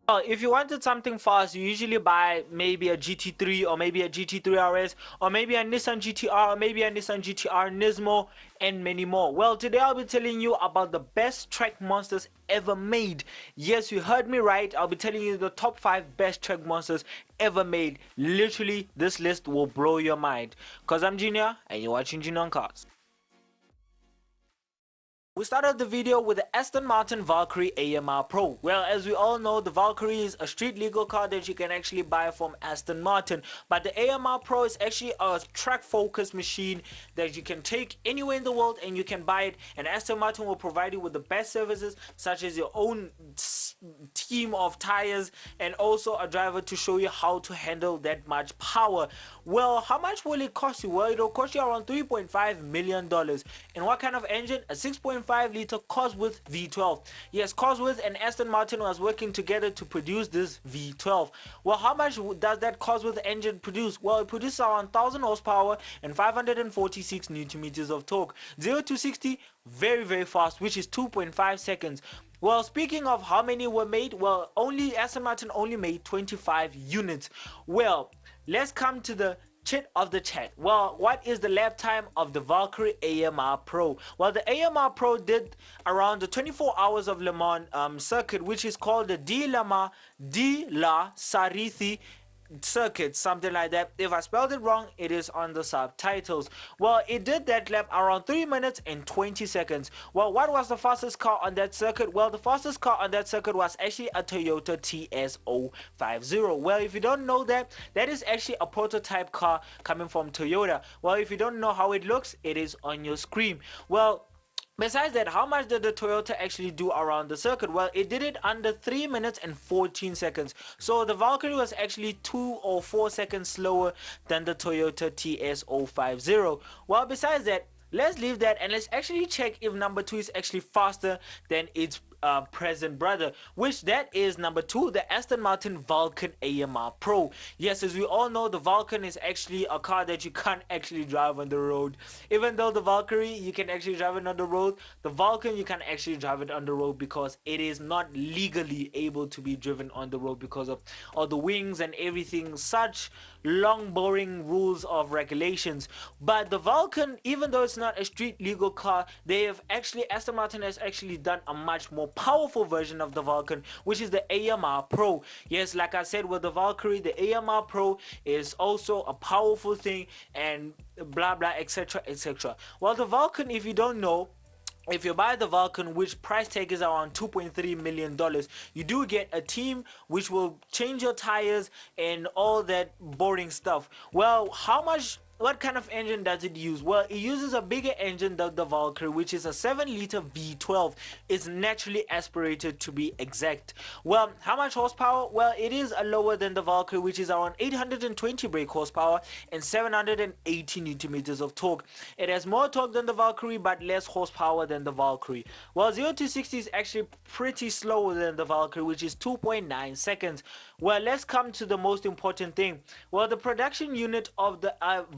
Well, if you wanted something fast, you usually buy maybe a GT3 or maybe a GT3 RS or maybe a Nissan GTR or maybe a Nissan GTR Nismo and many more. Well, today I'll be telling you about the best track monsters ever made. Yes, you heard me right. I'll be telling you the top 5 best track monsters ever made. Literally, this list will blow your mind. Cause I'm Junior and you're watching Junior on Cars. We started the video with the Aston Martin Valkyrie AMR Pro. Well, as we all know, the Valkyrie is a street legal car that you can actually buy from Aston Martin. But the AMR Pro is actually a track focused machine that you can take anywhere in the world and you can buy it. And Aston Martin will provide you with the best services such as your own team of tires and also a driver to show you how to handle that much power. Well, how much will it cost you? Well, it'll cost you around $3.5 million. And what kind of engine? A 6.5-liter Cosworth V12. Yes, Cosworth and Aston Martin was working together to produce this V12. Well, how much does that Cosworth engine produce? Well, it produces around 1000 horsepower and 546 newton meters of torque. 0 to 60 very fast, which is 2.5 seconds. Well, speaking of how many were made, well, only Aston Martin only made 25 units. Well, let's come to the chit of the chat. Well, what is the lap time of the Valkyrie AMR Pro? Well, the AMR Pro did around the 24 hours of Le Mans circuit, which is called the de la Sarithi circuit, something like that. If I spelled it wrong, it is on the subtitles. Well, it did that lap around 3 minutes and 20 seconds. Well, what was the fastest car on that circuit? Well, the fastest car on that circuit was actually a Toyota TS050. Well, if you don't know that, that is actually a prototype car coming from Toyota. Well, if you don't know how it looks, it is on your screen. Well, besides that, how much did the Toyota actually do around the circuit? Well, it did it under 3 minutes and 14 seconds. So the Valkyrie was actually 2 or 4 seconds slower than the Toyota TS050. Well, besides that, let's leave that and let's actually check if number 2 is actually faster than its present brother, which that is number 2, the Aston Martin Vulcan AMR Pro. Yes, as we all know, the Vulcan is actually a car that you can't actually drive on the road. Even though the Valkyrie you can actually drive it on the road, the Vulcan you can actually drive it on the road because it is not legally able to be driven on the road because of all the wings and everything, such long boring rules of regulations. But the Vulcan, even though it's not a street legal car, they have actually, Aston Martin has actually done a much more powerful version of the Vulcan, which is the AMR Pro. Yes, like I said with the Valkyrie, the AMR Pro is also a powerful thing and blah blah etc etc. Well, the Vulcan, if you don't know, if you buy the Vulcan, which price tag is around $2.3 million, you do get a team which will change your tires and all that boring stuff. Well, what kind of engine does it use? Well, it uses a bigger engine than the Valkyrie, which is a 7-liter V12. It's naturally aspirated, to be exact. Well, how much horsepower? Well, it is lower than the Valkyrie, which is around 820 brake horsepower and 780 newton meters of torque. It has more torque than the Valkyrie but less horsepower than the Valkyrie. Well, 0 to 60 is actually pretty slower than the Valkyrie, which is 2.9 seconds. Well, let's come to the most important thing. Well, the production unit of the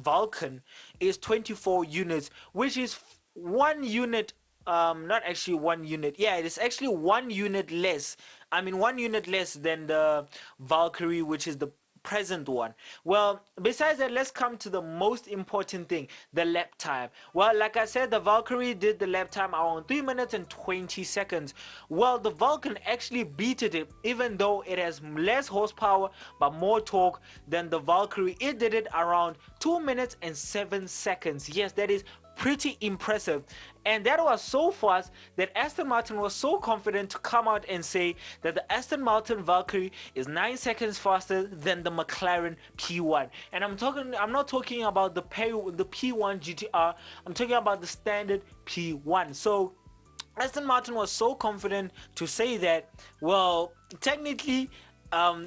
Vulcan is 24 units, which is 1 unit, not actually 1 unit, yeah, it is actually 1 unit less. 1 unit less than the Valkyrie, which is the present one. Well, besides that, let's come to the most important thing, the lap time. Well, like I said, the Valkyrie did the lap time around 3 minutes and 20 seconds. Well, the Vulcan actually beat it, even though it has less horsepower but more torque than the Valkyrie. It did it around 2 minutes and 7 seconds. Yes, that is pretty impressive, and that was so fast that Aston Martin was so confident to come out and say that the Aston Martin Valkyrie is 9 seconds faster than the McLaren P1. And I'm not talking about the P1 GTR, I'm talking about the standard P1. So Aston Martin was so confident to say that. Well, technically,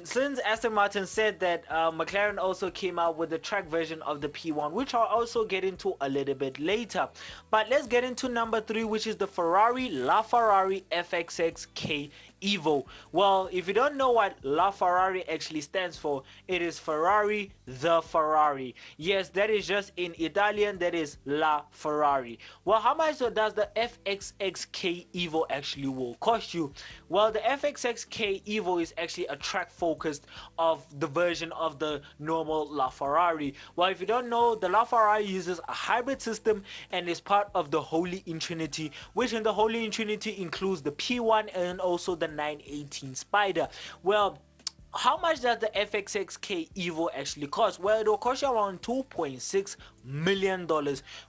since Aston Martin said that, McLaren also came out with the track version of the P1, which I'll also get into a little bit later. But let's get into number 3, which is the Ferrari FXXK Evo. Well, if you don't know what La Ferrari actually stands for, it is Ferrari the Ferrari. Yes, that is just in Italian, that is La Ferrari. Well, how much does the FXXK Evo actually will cost you? Well, the FXXK Evo is actually a track focused of the version of the normal La Ferrari. Well, if you don't know, the La Ferrari uses a hybrid system and is part of the Holy Trinity, which in the Holy Trinity includes the P1 and also the 918 Spider. Well, how much does the FXXK Evo actually cost? Well, it will cost you around $2.6 million,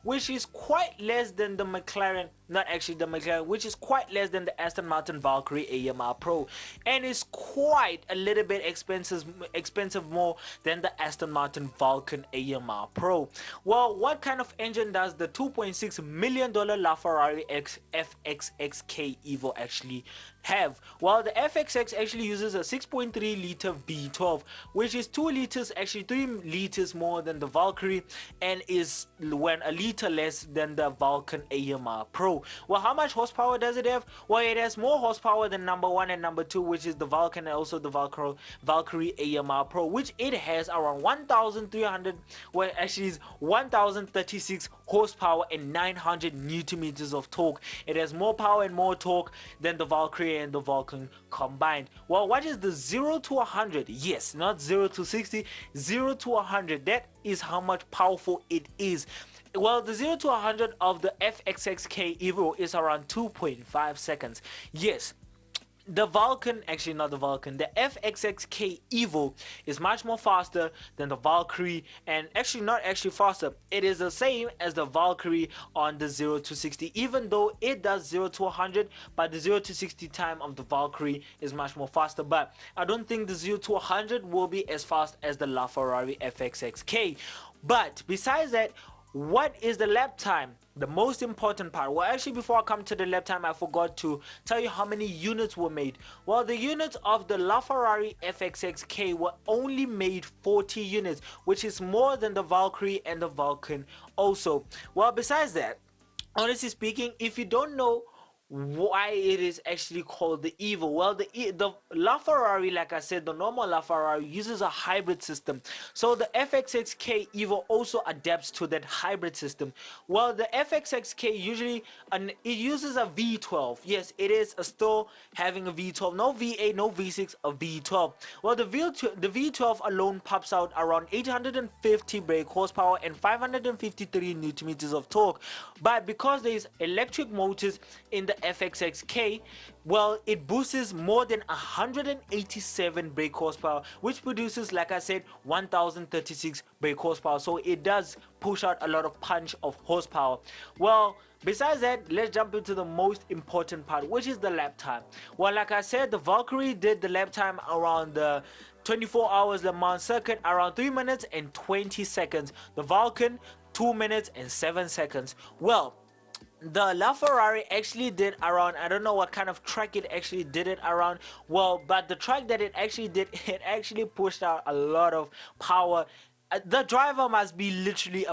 which is quite less than the McLaren, not actually the McLaren, which is quite less than the Aston Martin Valkyrie AMR Pro, and is quite a little bit expensive more than the Aston Martin Vulcan AMR Pro. Well, what kind of engine does the $2.6 million LaFerrari FXXK Evo actually have? Well, the FXX actually uses a 6.3 liter V12, which is 2 liters, actually 3 liters more than the Valkyrie, and is when a liter less than the Vulcan AMR Pro. Well, how much horsepower does it have? Well, it has more horsepower than number 1 and number 2, which is the Vulcan and also the Valkyrie AMR Pro, which it has around 1,300, well, actually is 1,036 horsepower and 900 newton meters of torque. It has more power and more torque than the Valkyrie and the Vulcan combined. Well, what is the 0 to 100? Yes, not 0 to 60, 0 to 100. That is how much powerful it is. Well, the 0 to 100 of the FXXK Evo is around 2.5 seconds. Yes, the Vulcan, actually not the Vulcan, the FXXK Evo is much more faster than the Valkyrie, and actually not actually faster, it is the same as the Valkyrie on the 0 to 60, even though it does 0 to 100, but the 0 to 60 time of the Valkyrie is much more faster. But I don't think the 0 to 100 will be as fast as the LaFerrari FXXK. But besides that, what is the lap time? The most important part. Well, actually, before I come to the lap time, I forgot to tell you how many units were made. Well, the units of the LaFerrari FXXK were only made 40 units, which is more than the Valkyrie and the Vulcan also. Well, besides that, honestly speaking, if you don't know why it is actually called the Evo, well, the LaFerrari, like I said, the normal LaFerrari uses a hybrid system, so the FXXK Evo also adapts to that hybrid system. Well, the FXXK usually it uses a V12. Yes, it is still having a V12, no V8, no V6, a V12. Well, the V12 alone pops out around 850 brake horsepower and 553 newton meters of torque, but because there is electric motors in the FXXK, well, it boosts more than 187 brake horsepower, which produces, like I said, 1036 brake horsepower. So it does push out a lot of punch of horsepower. Well, besides that, let's jump into the most important part, which is the lap time. Well, like I said, the Valkyrie did the lap time around the 24 hours Le Mans circuit around 3 minutes and 20 seconds. The Vulcan 2 minutes and 7 seconds. Well, the LaFerrari actually did around, I don't know what kind of track it actually did it around, well, but the track that it actually did, it actually pushed out a lot of power. The driver must be literally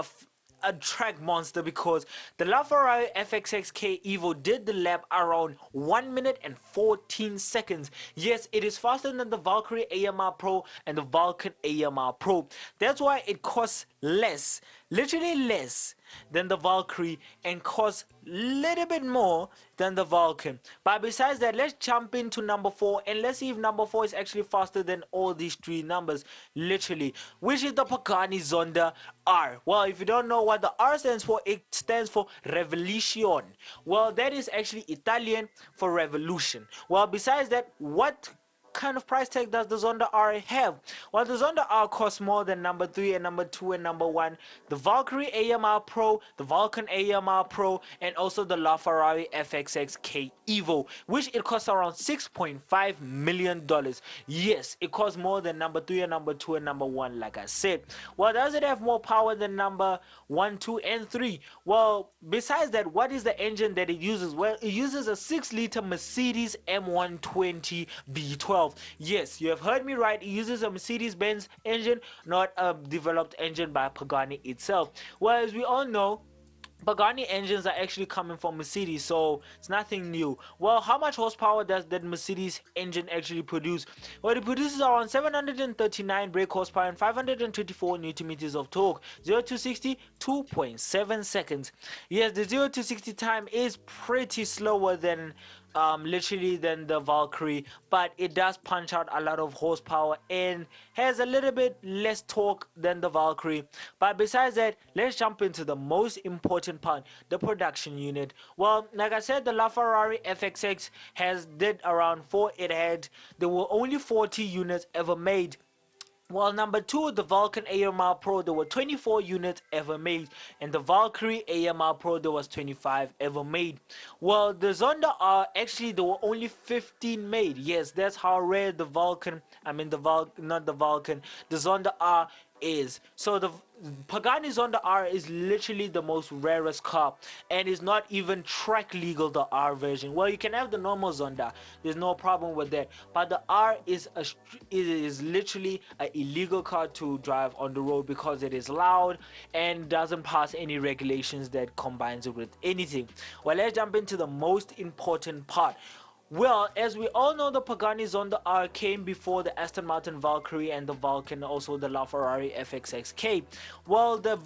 a track monster, because the LaFerrari FXXK Evo did the lap around 1 minute and 14 seconds. Yes, it is faster than the Valkyrie AMR Pro and the Vulcan AMR Pro. That's why it costs less, literally less than the Valkyrie, and costs little bit more than the Vulcan. But besides that, let's jump into number 4 and let's see if number 4 is actually faster than all these 3 numbers, literally, which is the Pagani Zonda R. Well, if you don't know what the R stands for, it stands for Revolution. Well, that is actually Italian for revolution. Well, besides that, what kind of price tag does the Zonda R have? Well, the Zonda R costs more than number 3 and number 2 and number 1, the Valkyrie AMR Pro, the Vulcan AMR Pro, and also the LaFerrari FXXK Evo, which it costs around $6.5 million. Yes, it costs more than number 3 and number 2 and number 1, like I said. Well, does it have more power than number 1, 2, and 3? Well, besides that, what is the engine that it uses? Well, it uses a 6-liter Mercedes M120 V12. Yes, you have heard me right. It uses a Mercedes-Benz engine, not a developed engine by Pagani itself. Well, as we all know, Pagani engines are actually coming from Mercedes, so it's nothing new. Well, how much horsepower does that Mercedes engine actually produce? Well, it produces around 739 brake horsepower and 524 newton meters of torque. 0 to 60, 2.7 seconds. Yes, the 0 to 60 time is pretty slower than literally than the Valkyrie, but it does punch out a lot of horsepower and has a little bit less torque than the Valkyrie. But besides that, let's jump into the most important part, the production unit. Well, like I said, the Ferrari FXX has did around 4. There were only 40 units ever made. Well, number 2, the Vulcan AMR Pro, there were 24 units ever made, and the Valkyrie AMR Pro, there was 25 ever made. Well, the Zonda R, actually there were only 15 made. Yes, that's how rare the Vulcan, not the Vulcan, the Zonda R is. So the Pagani Zonda R is literally the most rarest car, and is not even track legal, the R version. Well, you can have the normal Zonda, there's no problem with that, but the R is literally an illegal car to drive on the road because it is loud and doesn't pass any regulations that combines it with anything. Well, let's jump into the most important part. Well, as we all know, the Pagani Zonda R came before the Aston Martin Valkyrie and the Vulcan, also the Ferrari FXXK. Well, the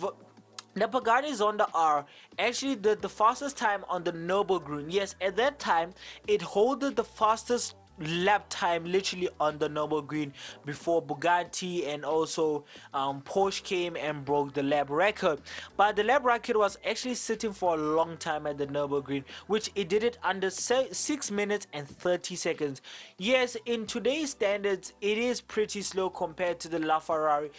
Pagani Zonda R actually did the fastest time on the Nürburgring. Yes, at that time, it holded the fastest lap time literally on the Nürburgring before Bugatti and also Porsche came and broke the lap record. But the lap record was actually sitting for a long time at the Nürburgring, which it did it under 6 minutes and 30 seconds. Yes, in today's standards, it is pretty slow compared to the Ferrari,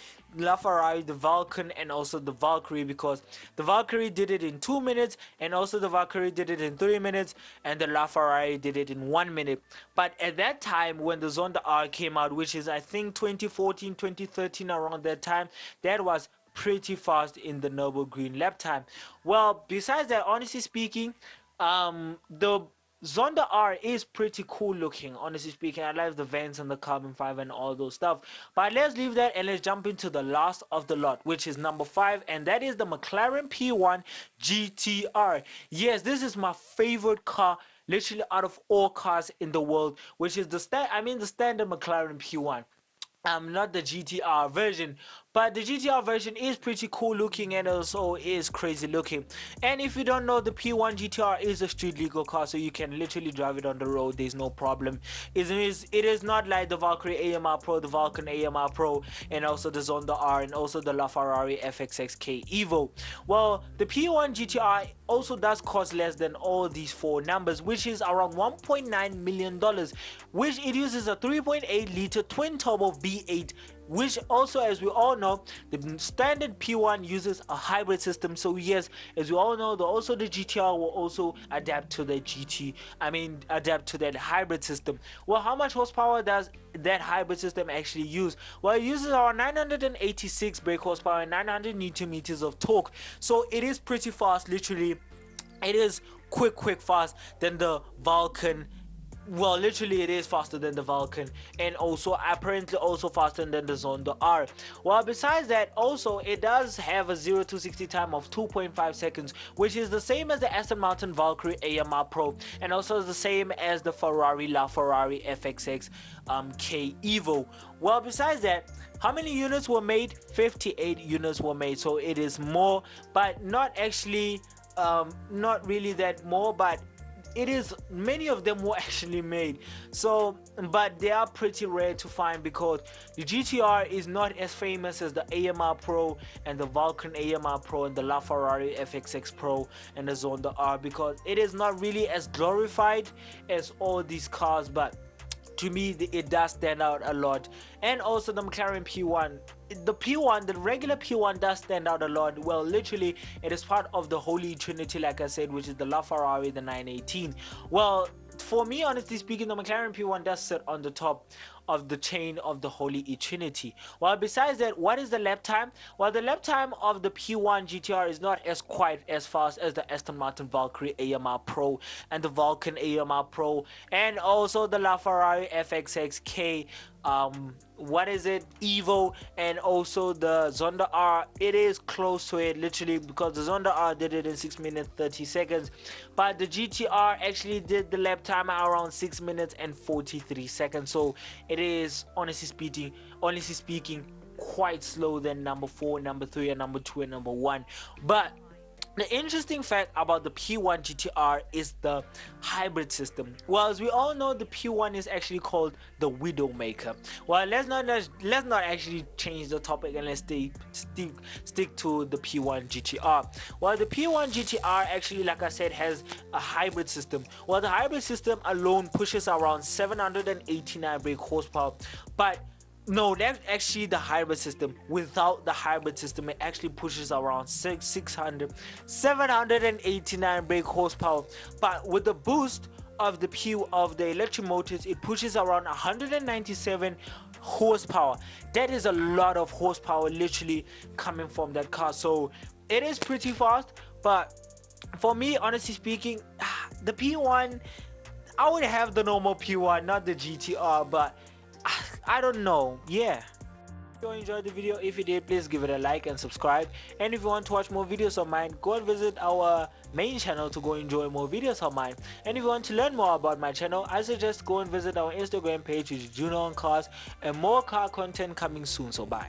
the Vulcan, and also the Valkyrie, because the Valkyrie did it in 2 minutes and also the Valkyrie did it in 3 minutes and the Ferrari did it in 1 minute. But at that time when the Zonda R came out, which is I think 2014 2013, around that time, that was pretty fast in the Nürburgring lap time. Well, besides that, honestly speaking, the Zonda R is pretty cool looking, honestly speaking. I like the vents and the carbon fiber and all those stuff. But let's leave that and let's jump into the last of the lot, which is number 5, and that is the McLaren P1 GTR. Yes, this is my favorite car literally out of all cars in the world, which is the standard McLaren P1. Not the GTR version, but the GTR version is pretty cool looking and also is crazy looking. And if you don't know, the P1 GTR is a street legal car, so you can literally drive it on the road, there's no problem. It is not like the Valkyrie AMR Pro, the Vulcan AMR Pro, and also the Zonda R, and also the Ferrari FXXK Evo. Well, the P1 GTR also does cost less than all these 4 numbers, which is around $1.9 million, which it uses a 3.8 liter twin turbo V8, which also, as we all know, the standard P1 uses a hybrid system. So yes, as we all know, also the GTR will also adapt to the adapt to that hybrid system. Well, how much horsepower does that hybrid system actually use? Well, it uses around 986 brake horsepower and 900 newton meters of torque. So it is pretty fast, literally. It is quick fast than the Vulcan. Well, literally it is faster than the Vulcan, and also apparently also faster than the Zonda R. Well, besides that, also it does have a 0 to 60 time of 2.5 seconds, which is the same as the Aston Martin Valkyrie AMR Pro, and also the same as the Ferrari FXXK Evo. Well, besides that, how many units were made? 58 units were made, so it is more, but not actually not really that more, but it is, many of them were actually made. So, but they are pretty rare to find because the GTR is not as famous as the AMR Pro and the Vulcan AMR Pro and the Ferrari FXX Pro and the Zonda R, because it is not really as glorified as all these cars. But to me, it does stand out a lot. And also the McLaren P1, the regular P1 does stand out a lot. Well, literally it is part of the Holy Trinity, like I said, which is the Ferrari, the 918. Well, for me, honestly speaking, the McLaren P1 does sit on the top of the chain of the Holy Trinity. Well, besides that, what is the lap time? Well, the lap time of the P1 GTR is not as quite as fast as the Aston Martin Valkyrie AMR Pro and the Vulcan AMR Pro, and also the Ferrari FXXK what is it, Evo, and also the Zonda R. It is close to it, literally, because the Zonda R did it in 6 minutes 30 seconds, but the GTR actually did the lap time around 6 minutes and 43 seconds. So it is honestly speaking quite slow than number 4, number 3, and number 2, and number 1. But the interesting fact about the P1 GTR is the hybrid system. Well, as we all know, the P1 is actually called the Widowmaker. Well, let's not actually change the topic, and let's stick to the P1 GTR. Well, the P1 GTR actually, like I said, has a hybrid system. Well, the hybrid system alone pushes around 789 brake horsepower, but no, that's actually the hybrid system. Without the hybrid system, it actually pushes around 789 brake horsepower. But with the boost of the electric motors, it pushes around 197 horsepower. That is a lot of horsepower literally coming from that car. So it is pretty fast. But for me, honestly speaking, the P1, I would have the normal P1, not the GTR, but I don't know. Yeah. If you enjoyed the video, if you did, please give it a like and subscribe. And if you want to watch more videos of mine, go and visit our main channel to go enjoy more videos of mine. And if you want to learn more about my channel, I suggest go and visit our Instagram page, which is Juno on Cars, and more car content coming soon. So bye.